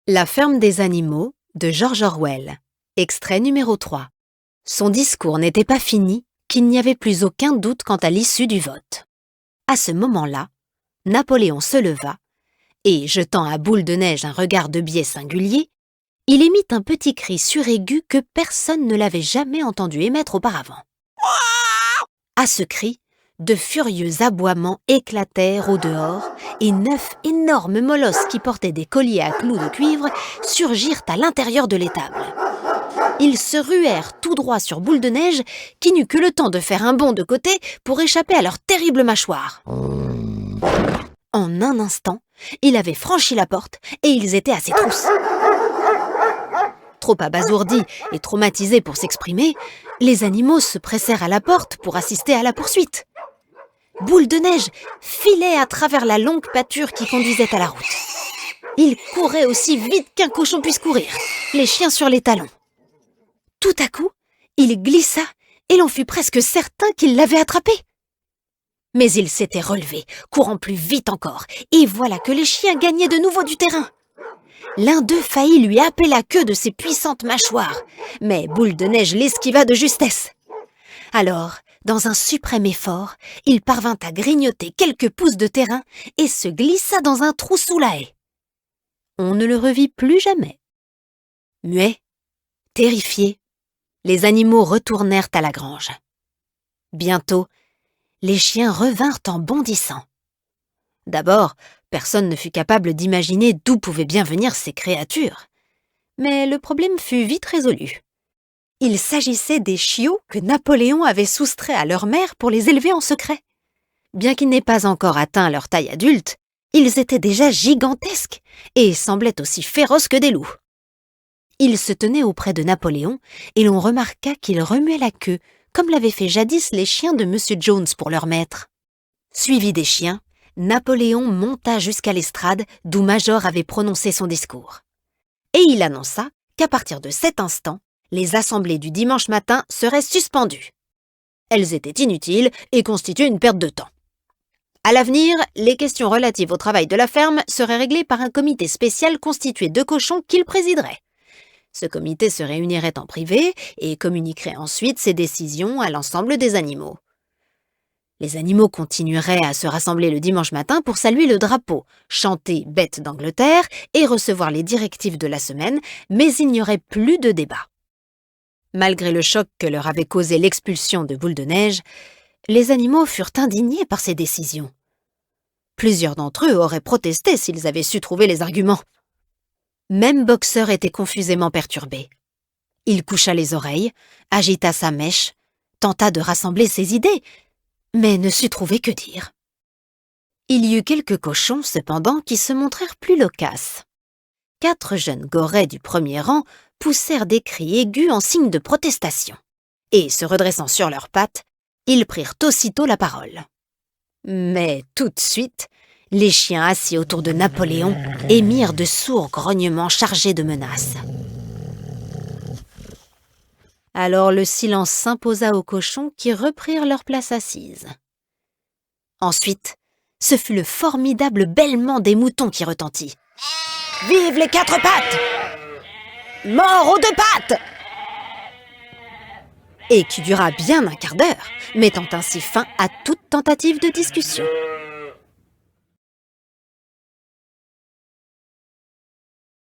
La ferme des animaux de George Orwell, extrait numéro 3. Son discours n'était pas fini, qu'il n'y avait plus aucun doute quant à l'issue du vote. À ce moment-là, Napoléon se leva et, jetant à Boule de Neige un regard de biais singulier, il émit un petit cri suraigu que personne ne l'avait jamais entendu émettre auparavant. À ce cri, de furieux aboiements éclatèrent au dehors et 9 énormes molosses qui portaient des colliers à clous de cuivre surgirent à l'intérieur de l'étable. Ils se ruèrent tout droit sur Boule de Neige qui n'eut que le temps de faire un bond de côté pour échapper à leur terrible mâchoire. En un instant, il avait franchi la porte et ils étaient à ses trousses. Trop abasourdis et traumatisés pour s'exprimer, les animaux se pressèrent à la porte pour assister à la poursuite. Boule de Neige filait à travers la longue pâture qui conduisait à la route. Il courait aussi vite qu'un cochon puisse courir, les chiens sur les talons. Tout à coup, il glissa et l'on fut presque certain qu'il l'avait attrapé. Mais il s'était relevé, courant plus vite encore, et voilà que les chiens gagnaient de nouveau du terrain. L'un d'eux faillit lui happer la queue de ses puissantes mâchoires, mais Boule de Neige l'esquiva de justesse. Alors, dans un suprême effort, il parvint à grignoter quelques pouces de terrain et se glissa dans un trou sous la haie. On ne le revit plus jamais. Muets, terrifiés, les animaux retournèrent à la grange. Bientôt, les chiens revinrent en bondissant. D'abord, personne ne fut capable d'imaginer d'où pouvaient bien venir ces créatures. Mais le problème fut vite résolu. Il s'agissait des chiots que Napoléon avait soustraits à leur mère pour les élever en secret. Bien qu'ils n'aient pas encore atteint leur taille adulte, ils étaient déjà gigantesques et semblaient aussi féroces que des loups. Ils se tenaient auprès de Napoléon et l'on remarqua qu'ils remuaient la queue, comme l'avaient fait jadis les chiens de M. Jones pour leur maître. Suivi des chiens, Napoléon monta jusqu'à l'estrade d'où Major avait prononcé son discours. Et il annonça qu'à partir de cet instant, les assemblées du dimanche matin seraient suspendues. Elles étaient inutiles et constituaient une perte de temps. À l'avenir, les questions relatives au travail de la ferme seraient réglées par un comité spécial constitué de cochons qu'il présiderait. Ce comité se réunirait en privé et communiquerait ensuite ses décisions à l'ensemble des animaux. Les animaux continueraient à se rassembler le dimanche matin pour saluer le drapeau, chanter « Bête d'Angleterre » et recevoir les directives de la semaine, mais il n'y aurait plus de débat. Malgré le choc que leur avait causé l'expulsion de Boule de Neige, les animaux furent indignés par ces décisions. Plusieurs d'entre eux auraient protesté s'ils avaient su trouver les arguments. Même Boxer était confusément perturbé. Il coucha les oreilles, agita sa mèche, tenta de rassembler ses idées, mais ne sut trouver que dire. Il y eut quelques cochons, cependant, qui se montrèrent plus loquaces. 4 jeunes gorets du premier rang poussèrent des cris aigus en signe de protestation. Et, se redressant sur leurs pattes, ils prirent aussitôt la parole. Mais tout de suite, les chiens assis autour de Napoléon émirent de sourds grognements chargés de menaces. Alors le silence s'imposa aux cochons qui reprirent leur place assise. Ensuite, ce fut le formidable bêlement des moutons qui retentit. « Vive les 4 pattes ! Mort aux 2 pattes !» et qui dura bien un quart d'heure, mettant ainsi fin à toute tentative de discussion.